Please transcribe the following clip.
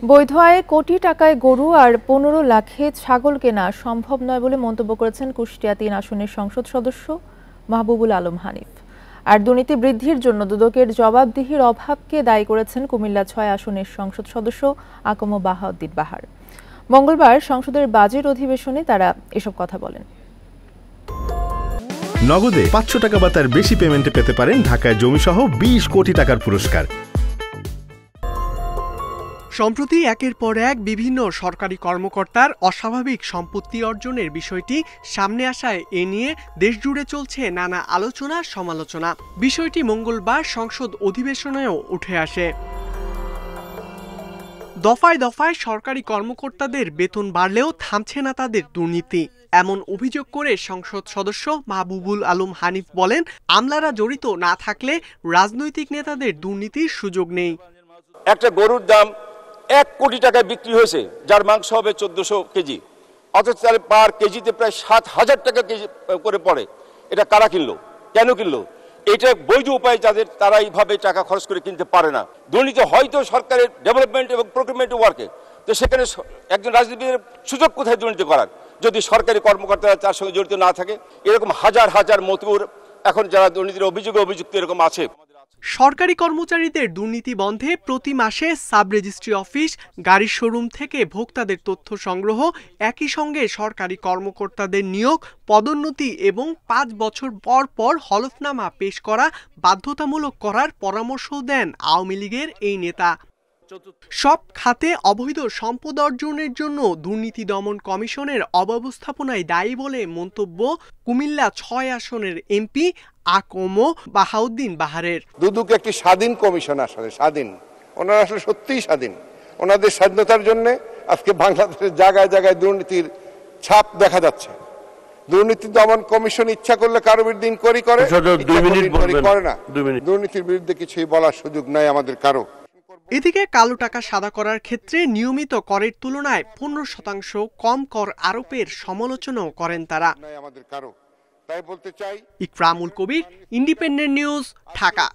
বৈধ আয়ে কোটি টাকায় গরু আর ১৫ লাখে ছাগল কেনা সম্ভব নয় বলে মন্তব্য করেছেন কুষ্টিয়া ৩ আসনের সংসদ সদস্য মাহবুবুল আলম হানিফ। আর দুর্নীতি বৃদ্ধির জন্য দুদকের জবাবদিহির অভাবকে দায়ী করেছেন কুমিল্লা ৬ আসনের সংসদ সদস্য আকম বাহাউদ্দিন বাহার। মঙ্গলবার সংসদের বাজেট অধিবেশনে তারা এসব কথা বলেন। নগদে ৫০০ টাকা বা তার বেশি পেমেন্টে পেতে পারেন ঢাকায় জমিসহ ২০ কোটি টাকার পুরস্কার। সম্প্রতি একের পর এক বিভিন্ন সরকারি কর্মকর্তার অস্বাভাবিক সম্পত্তি অর্জনের বিষয়টি সামনে আসায় এ নিয়ে দেশজুড়ে চলছে নানা আলোচনা সমালোচনা। বিষয়টি মঙ্গলবার সংসদ অধিবেশনেও উঠে আসে। দফায় দফায় সরকারি কর্মকর্তাদের বেতন বাড়লেও থামছে না তাদের দুর্নীতি, এমন অভিযোগ করে সংসদ সদস্য মাহবুবুল আলম হানিফ বলেন, আমলারা জড়িত না থাকলে রাজনৈতিক নেতাদের দুর্নীতির সুযোগ নেই। একটা গরুর দাম ১ কোটি টাকায় বিক্রি হয়েছে, যার মাংস হবে ১৪০০ কেজি, অথচ তাহলে পার কেজিতে প্রায় ৭,০০০ টাকা কেজি করে পড়ে। এটা কারা কিনলো, কেন কিনলো? এটা বৈধ উপায় যাদের, তারা এইভাবে টাকা খরচ করে কিনতে পারে না। দুর্নীতি হয়তো সরকারের ডেভেলপমেন্ট এবং প্রকিউরমেন্ট ওয়ার্কে, তো সেখানে একজন রাজনীতিবিদের সুযোগ কোথায় দুর্নীতি করার, যদি সরকারি কর্মকর্তারা তার সঙ্গে জড়িত না থাকে? এরকম হাজার হাজার মতুর এখন যারা দুর্নীতির অভিযুক্ত এরকম আছে। সরকারি কর্মচারীদের দুর্নীতি বন্ধে প্রতি মাসে সাব রেজিস্ট্রি অফিস, গাড়ির শোরুম থেকে ভোক্তাদের তথ্য সংগ্রহ, একই সঙ্গে সরকারি কর্মকর্তাদের নিয়োগ, পদোন্নতি এবং ৫ বছর পর পর হলফনামা পেশ করা বাধ্যতামূলক করার পরামর্শ দেন আওয়ামী লীগের এই নেতা। সব খাতে অবৈধ সম্পদ অর্জনের জন্য দুর্নীতি দমন কমিশনের অব্যবস্থাপনায় দায়ী বলে মন্তব্য কুমিল্লা ৬ আসনের এমপি আকম বাহাউদ্দিন বাহারের। দুদক একটি স্বাধীন কমিশন, আসলে স্বাধীন, ওনারা আসলে সত্যিই স্বাধীন। ওনাদের স্বাধীনতার জন্য আজকে বাংলাদেশের জায়গায় জায়গায় দুর্নীতির ছাপ দেখা যাচ্ছে। দুর্নীতি দমন কমিশন ইচ্ছা করলে কারো বিরুদ্ধে ইনকোয়ারি করে, করে না। দুর্নীতির বিরুদ্ধে কিছুই বলার সুযোগ নাই আমাদের কারো। এদিকে কালো টাকা সাদা করার ক্ষেত্রে নিয়মিত করের তুলনায় ১৫% কম কর আরোপের সমালোচনাও করেন তারা। তাই বলতে চাই, ইকরামুল কবির, ইন্ডিপেন্ডেন্ট নিউজ, ঢাকা।